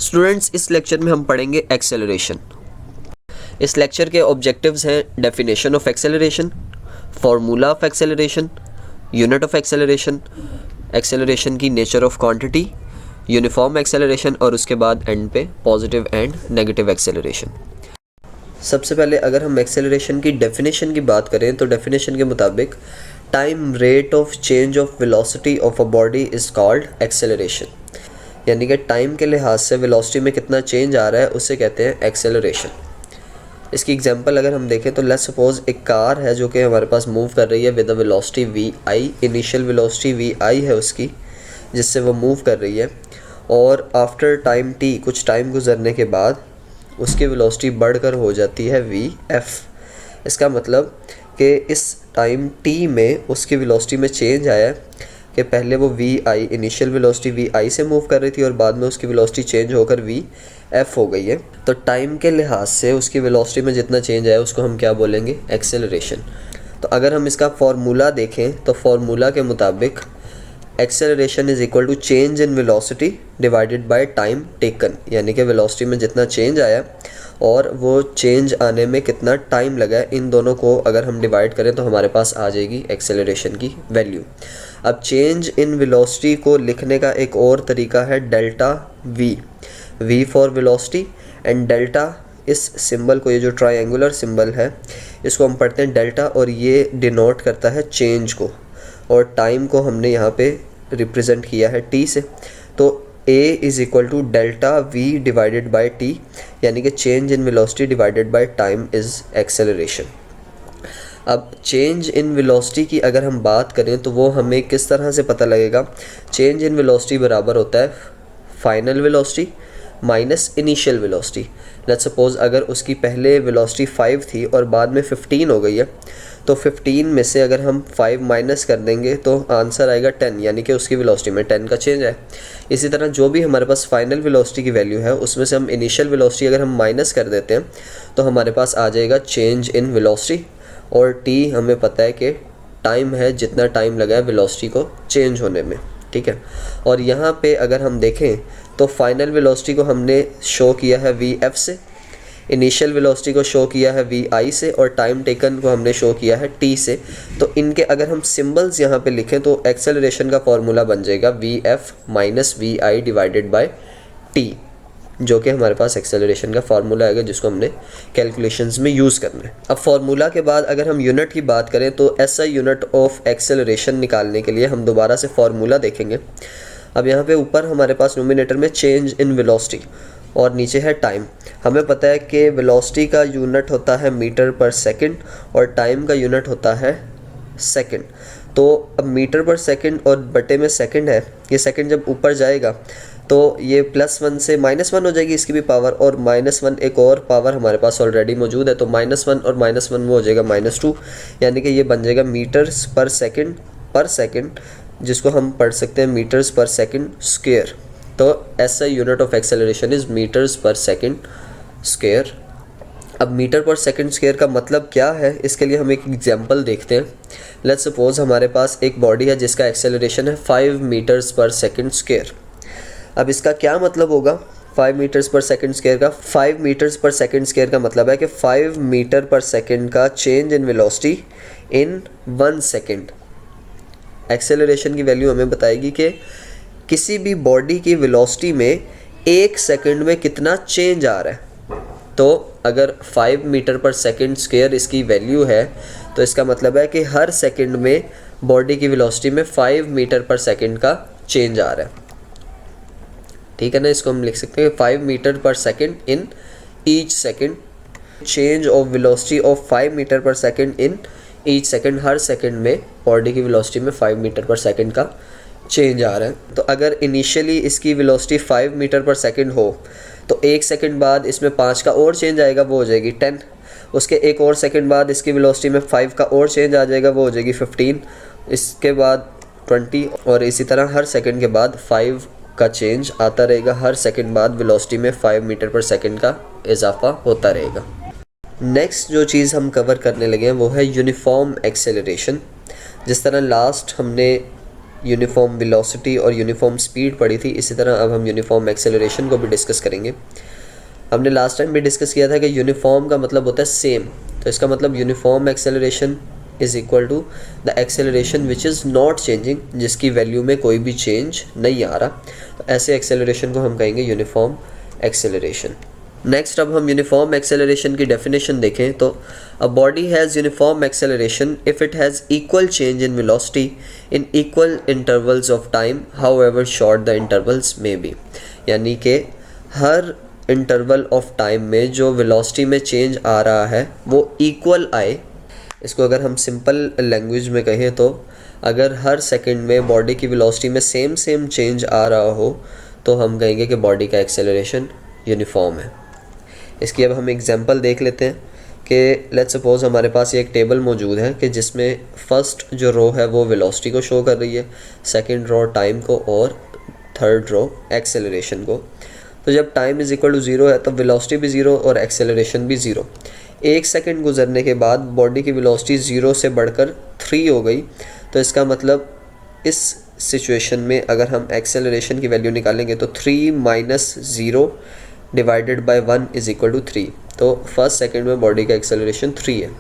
Students, इस lecture में हम पढ़ेंगे एक्सेलरेशन। इस लेक्चर के ऑब्जेक्टिव्स हैं definition of acceleration, formula of acceleration, unit of acceleration, acceleration की nature of quantity, uniform acceleration और उसके बाद एंड पे पॉजिटिव एंड नेगेटिव एक्सेलरेशन। सबसे पहले अगर हम एक्सेलरेशन की डेफिनेशन की बात करें तो डेफिनेशन के मुताबिक time rate of change of velocity of a body is called acceleration. यानी कि टाइम के लिहाज से वेलोसिटी में कितना चेंज आ रहा है उसे कहते हैं एक्सेलरेशन। इसकी एग्जांपल अगर हम देखें तो लेट्स सपोज एक कार है जो कि हमारे पास मूव कर रही है with a velocity V I. Initial velocity V I है उसकी जिससे वो मूव कर रही है, और आफ्टर टाइम टी, कुछ टाइम गुजरने के बाद उसकी वेलोसिटी बढ़कर हो जाती है वी एफ। इसका मतलब कि इस टाइम टी में उसकी वेलोसिटी में चेंज आया कि पहले वो V I, initial velocity V I से मूव कर रही थी और बाद में उसकी वेलोसिटी चेंज होकर वी एफ हो गई है। तो टाइम के लिहाज से उसकी वेलोसिटी में जितना चेंज आया उसको हम क्या बोलेंगे, एक्सेलरेशन। तो अगर हम इसका फार्मूला देखें तो फार्मूला के मुताबिक acceleration is equal to change in velocity divided by time taken. यानी कि वेलोसिटी में जितना चेंज आया और वो चेंज आने में कितना टाइम लगा है, इन दोनों को अगर हम डिवाइड करें तो हमारे पास आ जाएगी एक्सेलरेशन की वैल्यू। अब चेंज इन वेलोसिटी को लिखने का एक और तरीका है delta V, V for velocity and delta, इस सिंबल को, ये जो ट्रायंगुलर सिंबल है इसको हम पढ़ते हैं डेल्टा, और ये डिनोट करता है चेंज को, और टाइम को हमने यहाँ पे रिप्रेजेंट किया है टी से। तो A is equal to delta V divided by T, यानी कि change in velocity divided by time is acceleration. अब चेंज इन वेलोसिटी की अगर हम बात करें तो वो हमें किस तरह से पता लगेगा। चेंज इन वेलोसिटी बराबर होता है final velocity minus initial velocity. Let's suppose अगर उसकी पहले वेलोसिटी 5 थी और बाद में 15 हो गई है, तो 15 में से अगर हम 5 माइनस कर देंगे तो आंसर आएगा 10, यानी कि उसकी वेलोसिटी में 10 का चेंज है। इसी तरह जो भी हमारे पास फाइनल वेलोसिटी की वैल्यू है उसमें से हम इनिशियल वेलोसिटी अगर हम माइनस कर देते हैं तो हमारे पास आ जाएगा चेंज इन वेलोसिटी, और टी हमें पता है कि टाइम है, जितना टाइम लगा है वेलोसिटी को चेंज होने में, ठीक है। और यहाँ पे अगर हम देखें तो फाइनल वेलोसिटी को हमने शो किया है वी एफ से, इनिशियल वेलोसिटी को शो किया है वी आई से, और टाइम टेकन को हमने शो किया है टी से। तो इनके अगर हम सिंबल्स यहाँ पे लिखें तो एक्सेलरेशन का फॉर्मूला बन जाएगा V F minus V I divided by T, जो कि हमारे पास एक्सेलरेशन का फार्मूला आएगा जिसको हमने कैलकुलेशंस में यूज़ करना है। अब फार्मूला के बाद अगर हम यूनिट की बात करें तो ऐसा यूनिट ऑफ एक्सेलरेशन निकालने के लिए हम दोबारा से फार्मूला देखेंगे। अब यहाँ पे ऊपर हमारे पास नोमिनेटर में चेंज इन वेलोसिटी और नीचे है टाइम। हमें पता है कि वेलोसिटी का यूनिट होता है मीटर पर सेकंड और टाइम का यूनिट होता है सेकंड। तो अब मीटर पर सेकंड और बटे में सेकंड है, ये सेकंड जब ऊपर जाएगा तो ये +1 से -1 हो जाएगी इसकी भी पावर, और -1 एक और पावर हमारे पास ऑलरेडी मौजूद है, तो -1 और -1 वो हो जाएगा -2, यानी कि ये बन जाएगा मीटर्स पर सेकंड, जिसको हम पढ़ सकते हैं मीटर्स पर सेकंड स्क्वायर। तो ऐसा unit of acceleration is metres per second square. अब मीटर पर सेकंड स्क्वायर का मतलब क्या है, इसके लिए हम एक एग्जांपल देखते हैं। लेट्स सपोज हमारे पास एक बॉडी है जिसका एक्सेलरेशन है 5 मीटर्स पर सेकंड स्क्वायर। अब इसका क्या मतलब होगा 5 मीटर्स पर सेकंड स्क्वायर का? 5 मीटर्स पर सेकंड स्क्वायर का मतलब है कि 5 मीटर पर सेकंड का change in velocity in 1 second. Acceleration की वैल्यू हमें बताएगी कि किसी भी बॉडी की वेलोसिटी में 1 सेकंड में कितना चेंज आ रहा है। तो अगर 5 मीटर पर सेकंड स्क्वायर इसकी वैल्यू है तो इसका मतलब है कि हर सेकंड में बॉडी की वेलोसिटी में 5 मीटर पर सेकंड का चेंज आ रहा है, ठीक है ना। इसको हम लिख सकते हैं 5 meter per second in each second, change of velocity of 5 meter per second in each second. हर सेकंड में बॉडी की वेलोसिटी में 5 मीटर पर सेकंड का चेंज आ रहा है। तो अगर इनिशियली इसकी वेलोसिटी 5 मीटर पर सेकंड हो तो 1 सेकंड बाद इसमें 5 का और चेंज आएगा, वो हो जाएगी 10। उसके एक और सेकंड बाद इसकी वेलोसिटी में 5 का और चेंज आ जाएगा, वो हो जाएगी 15। इसके बाद 20, और इसी तरह हर सेकंड के बाद 5 का चेंज आता रहेगा। हर सेकंड बाद वेलोसिटी में 5 मीटर पर सेकंड का इजाफा होता रहेगा। नेक्स्ट जो चीज़ हम कवर करने लगे हैं वो है यूनिफॉर्म एक्सेलरेशन। जिस तरह लास्ट हमने यूनिफॉर्म वेलोसिटी और यूनिफॉर्म स्पीड पढ़ी थी, इसी तरह अब हम यूनिफॉर्म एक्सेलरेशन को भी डिस्कस करेंगे। हमने लास्ट टाइम भी डिस्कस किया था कि यूनिफॉर्म का मतलब होता है सेम, तो इसका मतलब uniform acceleration is equal to the acceleration which is not changing, जिसकी वैल्यू में कोई भी चेंज नहीं आ रहा, तो ऐसे एक्सेलरेशन को हम कहेंगे यूनिफॉर्म एक्सेलरेशन। नेक्स्ट अब हम यूनिफॉर्म एक्सेलरेशन की डेफिनेशन देखें तो a body has uniform acceleration if it has equal change in velocity in equal intervals of time however short the intervals में बी, यानी कि हर इंटरवल ऑफ टाइम में जो वेलोसिटी में चेंज आ रहा है वो इक्वल आए। इसको अगर हम सिंपल लैंग्वेज में कहें तो अगर हर सेकंड में बॉडी की वेलोसिटी में सेम चेंज आ रहा हो तो हम कहेंगे कि बॉडी का एक्सेलरेशन यूनिफॉर्म है। इसकी अब हम एग्जांपल देख लेते हैं कि लेट्स सपोज हमारे पास ये एक टेबल मौजूद है कि जिसमें फर्स्ट जो रो है वो वेलोसिटी को शो कर रही है, सेकंड रो टाइम को और थर्ड रो एक्सेलरेशन को। तो जब time is equal to zero है तो वेलोसिटी भी ज़ीरो और एक्सेलरेशन भी ज़ीरो। एक सेकंड गुजरने के बाद बॉडी की वेलोसिटी ज़ीरो से बढ़कर 3 हो गई, तो इसका मतलब इस सिचुएशन में अगर हम एक्सेलरेशन की वैल्यू निकालेंगे तो 3 minus 0 divided by 1 is equal to 3, तो फर्स्ट सेकंड में बॉडी का एक्सेलरेशन 3 है।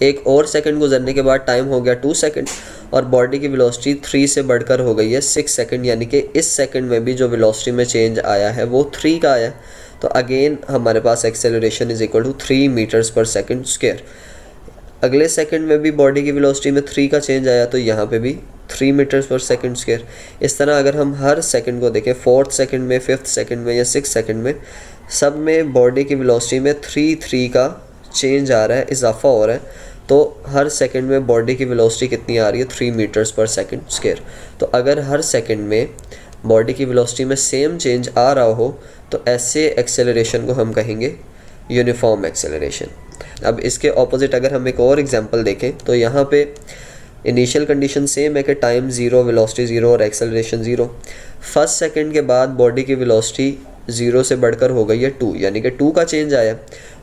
एक और सेकंड गुजरने के बाद टाइम हो गया 2 सेकंड और बॉडी की वेलोसिटी 3 से बढ़कर हो गई है 6 सेकंड, यानी कि इस सेकंड में भी जो वेलोसिटी में चेंज आया है वो 3 का आया। तो अगेन हमारे पास acceleration is equal to 3 meters per second square. अगले सेकंड में भी बॉडी की वेलोसिटी में 3 का चेंज आया तो यहाँ पे भी 3 मीटर्स पर सेकंड स्क्वायर। इस तरह अगर हम हर सेकंड को देखें, 4th सेकंड में, 5th सेकंड में या 6th सेकंड में, सब में बॉडी की वेलोसिटी में 3 का चेंज आ रहा है, इजाफा हो रहा है, तो हर सेकंड में बॉडी की वेलोसिटी कितनी आ रही है 3 मीटर्स पर सेकंड स्क्वायर। तो अगर हर सेकंड में बॉडी की वेलोसिटी में सेम चेंज आ रहा हो तो ऐसे एक्सेलरेशन को हम कहेंगे यूनिफॉर्म एक्सेलरेशन। अब इसके ऑपोजिट अगर हम एक और एग्जांपल देखें तो यहाँ पे इनिशियल कंडीशन सेम है कि टाइम 0, वेलोसिटी 0 और एक्सेलरेशन 0। फर्स्ट सेकंड के बाद बॉडी की वेलोसिटी 0 से बढ़कर हो गई है 2, यानी कि 2 का चेंज आया,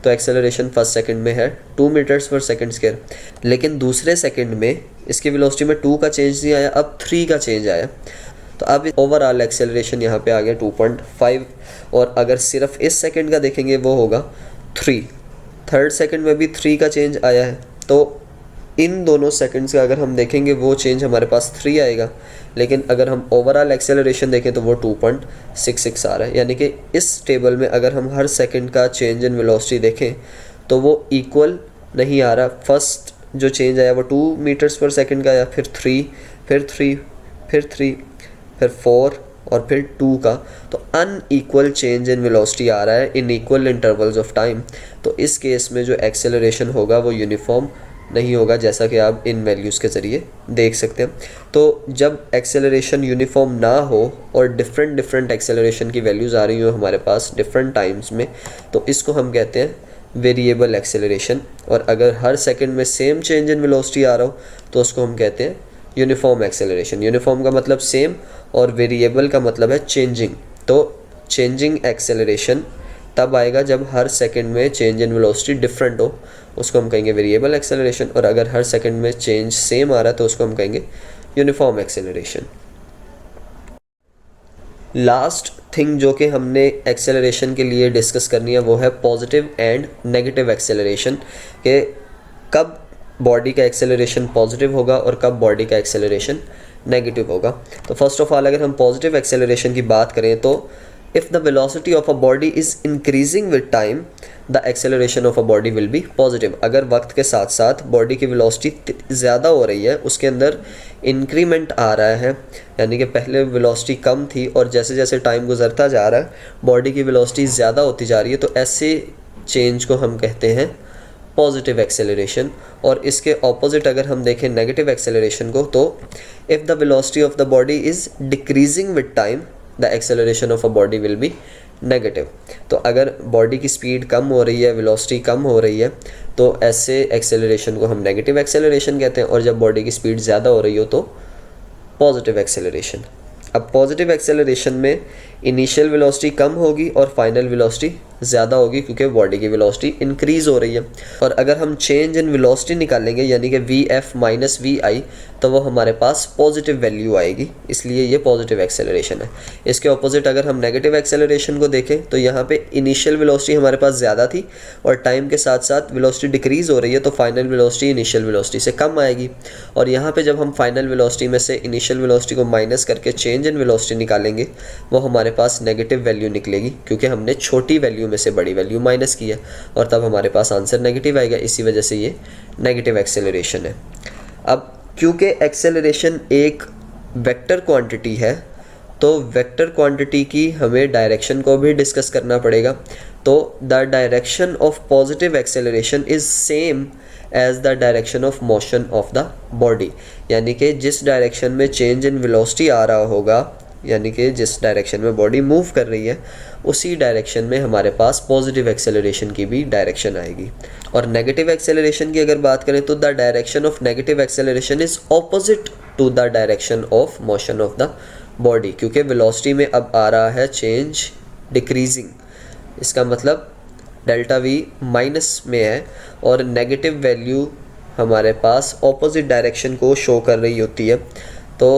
तो एक्सेलरेशन फर्स्ट सेकंड में है 2 मीटर्स पर सेकंड स्क्वायर। लेकिन दूसरे सेकंड में इसकी वेलोसिटी में 2 का चेंज नहीं आया, अब 3 का चेंज आया, तो अब ओवरऑल एक्सेलरेशन यहाँ पे आ गया 2.5, और अगर सिर्फ इस सेकंड का देखेंगे वो होगा 3। थर्ड सेकंड में भी 3 का चेंज आया है, तो इन दोनों सेकंड्स का अगर हम देखेंगे वो चेंज हमारे पास 3 आएगा, लेकिन अगर हम ओवरऑल एक्सेलरेशन देखें तो वो 2.66 आ रहा है। यानी कि इस टेबल में अगर हम हर सेकंड का चेंज इन वेलोसिटी देखें तो वो इक्वल नहीं आ रहा। फर्स्ट जो चेंज आया वो 2 मीटर्स पर सेकंड का आया, फिर 3, फिर 3, फिर 3, फिर 4 और फिर 2 का, तो अनइक्वल चेंज इन वेलोसिटी आ रहा है in equal intervals of time. तो इस केस में जो एक्सेलरेशन होगा वो यूनिफॉर्म नहीं होगा, जैसा कि आप इन वैल्यूज़ के ज़रिए देख सकते हैं। तो जब एक्सेलरेशन यूनिफॉर्म ना हो और डिफरेंट एक्सेलरेशन की वैल्यूज़ आ रही हो हमारे पास डिफरेंट टाइम्स में, तो इसको हम कहते हैं वेरिएबल एक्सेलरेशन। और अगर हर सेकंड में सेम चेंज इन वेलोसिटी आ रहा हो तो उसको हम कहते हैं यूनिफॉर्म एक्सेलरेशन। यूनिफॉर्म का मतलब सेम और वेरिएबल का मतलब है चेंजिंग। तो चेंजिंग एक्सेलरेशन तब आएगा जब हर सेकंड में चेंज इन वेलोसिटी डिफरेंट हो, उसको हम कहेंगे वेरिएबल एक्सेलरेशन। और अगर हर सेकंड में चेंज सेम आ रहा है तो उसको हम कहेंगे यूनिफॉर्म एक्सेलरेशन। लास्ट थिंग जो कि हमने एक्सेलरेशन के लिए डिस्कस करनी है वो है पॉजिटिव एंड नेगेटिव एक्सेलरेशन, कि कब बॉडी का एक्सेलरेशन पॉजिटिव होगा और कब बॉडी का एक्सेलरेशन नेगेटिव होगा। तो फर्स्ट ऑफ ऑल अगर हम पॉजिटिव एक्सेलरेशन की बात करें तो if the velocity of a body is increasing with time the acceleration of a body will be positive. अगर वक्त के साथ साथ बॉडी की वेलोसिटी ज़्यादा हो रही है, उसके अंदर इंक्रीमेंट आ रहा है, यानी कि पहले वेलोसिटी कम थी और जैसे जैसे टाइम गुजरता जा रहा है बॉडी की वेलोसिटी ज़्यादा होती जा रही है, तो ऐसे चेंज को हम कहते हैं पॉजिटिव एक्सेलरेशन। और इसके ऑपोजिट अगर हम देखें नेगेटिव एक्सेलरेशन को, तो if the velocity of the body is decreasing with time the acceleration of a body will be negative. तो अगर बॉडी की स्पीड कम हो रही है, वेलोसिटी कम हो रही है, तो ऐसे एक्सेलरेशन को हम नेगेटिव एक्सेलरेशन कहते हैं। और जब बॉडी की स्पीड ज़्यादा हो रही हो तो पॉजिटिव एक्सेलरेशन। अब पॉजिटिव एक्सेलरेशन में इनिशियल वेलोसिटी कम होगी और फाइनल वेलोसिटी ज़्यादा होगी क्योंकि बॉडी की वेलोसिटी इंक्रीज़ हो रही है। और अगर हम चेंज इन वेलोसिटी निकालेंगे यानी कि Vf माइनस Vi, तो वो हमारे पास पॉजिटिव वैल्यू आएगी, इसलिए ये पॉजिटिव एक्सेलरेशन है। इसके ऑपोजिट अगर हम नेगेटिव एक्सेलरेशन को देखें तो यहाँ पे इनिशियल वेलोसिटी हमारे पास ज़्यादा थी और टाइम के साथ साथ वेलोसिटी डिक्रीज़ हो रही है, तो फाइनल वेलोसिटी इनिशियल वेलोसिटी से कम आएगी। और यहाँ पे जब हम फाइनल वेलोसिटी में से इनिशियल वेलोसिटी को माइनस करके चेंज इन वेलोसिटी निकालेंगे, वो हमारे पास नेगेटिव वैल्यू निकलेगी क्योंकि हमने छोटी वैल्यू में से बड़ी वैल्यू माइनस की है, और तब हमारे पास आंसर नेगेटिव आएगा। इसी वजह से ये नेगेटिव एक्सेलरेशन है। अब क्योंकि एक्सेलरेशन एक वेक्टर क्वांटिटी है, तो वेक्टर क्वांटिटी की हमें डायरेक्शन को भी डिस्कस करना पड़ेगा। तो the direction of positive acceleration is same as the direction of motion of the body, यानी कि जिस डायरेक्शन में चेंज इन वेलोसिटी आ रहा होगा, यानी कि जिस डायरेक्शन में बॉडी मूव कर रही है, उसी डायरेक्शन में हमारे पास पॉजिटिव एक्सेलरेशन की भी डायरेक्शन आएगी। और नेगेटिव एक्सेलरेशन की अगर बात करें तो the direction of negative acceleration is opposite to the direction of motion of the body, क्योंकि वेलोसिटी में अब आ रहा है चेंज डिक्रीजिंग। इसका मतलब डेल्टा V माइनस में है और नेगेटिव वैल्यू हमारे पास ऑपोजिट डायरेक्शन को शो कर रही होती है। तो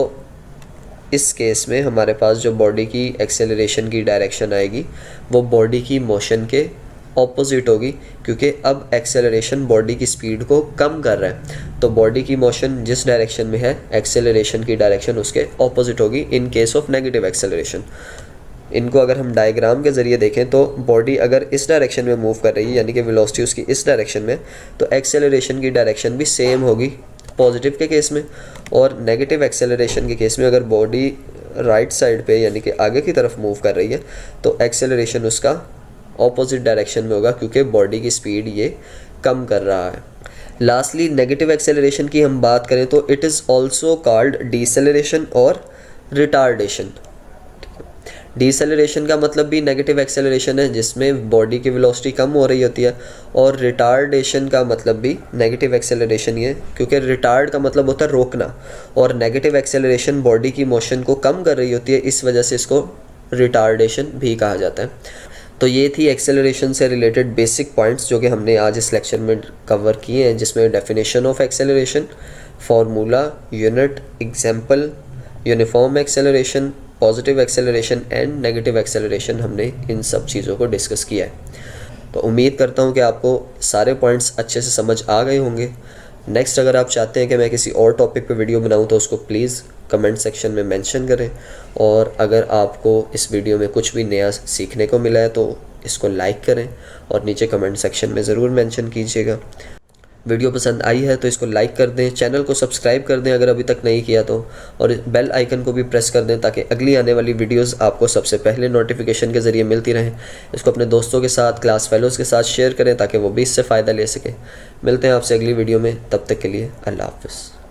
इस केस में हमारे पास जो बॉडी की एक्सेलरेशन की डायरेक्शन आएगी वो बॉडी की मोशन के ऑपोजिट होगी, क्योंकि अब एक्सेलरेशन बॉडी की स्पीड को कम कर रहा है। तो बॉडी की मोशन जिस डायरेक्शन में है, एक्सेलरेशन की डायरेक्शन उसके ऑपोजिट होगी in case of negative acceleration. इनको अगर हम डायग्राम के ज़रिए देखें तो बॉडी अगर इस डायरेक्शन में मूव कर रही है, यानी कि वेलोसिटी उसकी इस डायरेक्शन में, तो एक्सेलरेशन की डायरेक्शन भी सेम होगी पॉजिटिव के केस में। और नेगेटिव एक्सेलरेशन के केस में अगर बॉडी राइट साइड पे यानी कि आगे की तरफ मूव कर रही है, तो एक्सेलरेशन उसका ऑपोजिट डायरेक्शन में होगा क्योंकि बॉडी की स्पीड ये कम कर रहा है। लास्टली नेगेटिव एक्सेलरेशन की हम बात करें तो it is also called deceleration और रिटार्डेशन। डीसेलरेशन का मतलब भी नेगेटिव एक्सेलरेशन है जिसमें बॉडी की वेलोसिटी कम हो रही होती है, और रिटार्डेशन का मतलब भी नेगेटिव एक्सेलरेशन ही है, क्योंकि रिटार्ड का मतलब होता है रोकना, और नेगेटिव एक्सेलरेशन बॉडी की मोशन को कम कर रही होती है, इस वजह से इसको रिटार्डेशन भी कहा जाता है। तो ये थी एक्सेलरेशन से रिलेटेड बेसिक पॉइंट्स जो कि हमने आज इस लेक्चर में कवर किए हैं, जिसमें definition of acceleration, formula, unit, example, uniform acceleration, positive acceleration and negative acceleration, हमने इन सब चीज़ों को डिस्कस किया है। तो उम्मीद करता हूँ कि आपको सारे पॉइंट्स अच्छे से समझ आ गए होंगे। नेक्स्ट अगर आप चाहते हैं कि मैं किसी और टॉपिक पे वीडियो बनाऊँ तो उसको प्लीज़ कमेंट सेक्शन में मेंशन करें, और अगर आपको इस वीडियो में कुछ भी नया सीखने को मिला है तो इसको लाइक करें और नीचे कमेंट सेक्शन में ज़रूर मेंशन कीजिएगा। वीडियो पसंद आई है तो इसको लाइक कर दें, चैनल को सब्सक्राइब कर दें अगर अभी तक नहीं किया तो, और बेल आइकन को भी प्रेस कर दें ताकि अगली आने वाली वीडियोस आपको सबसे पहले नोटिफिकेशन के ज़रिए मिलती रहें। इसको अपने दोस्तों के साथ, क्लास फेलोज़ के साथ शेयर करें ताकि वो भी इससे फ़ायदा ले सकें। मिलते हैं आपसे अगली वीडियो में, तब तक के लिए अल्लाह हाफ़िज़।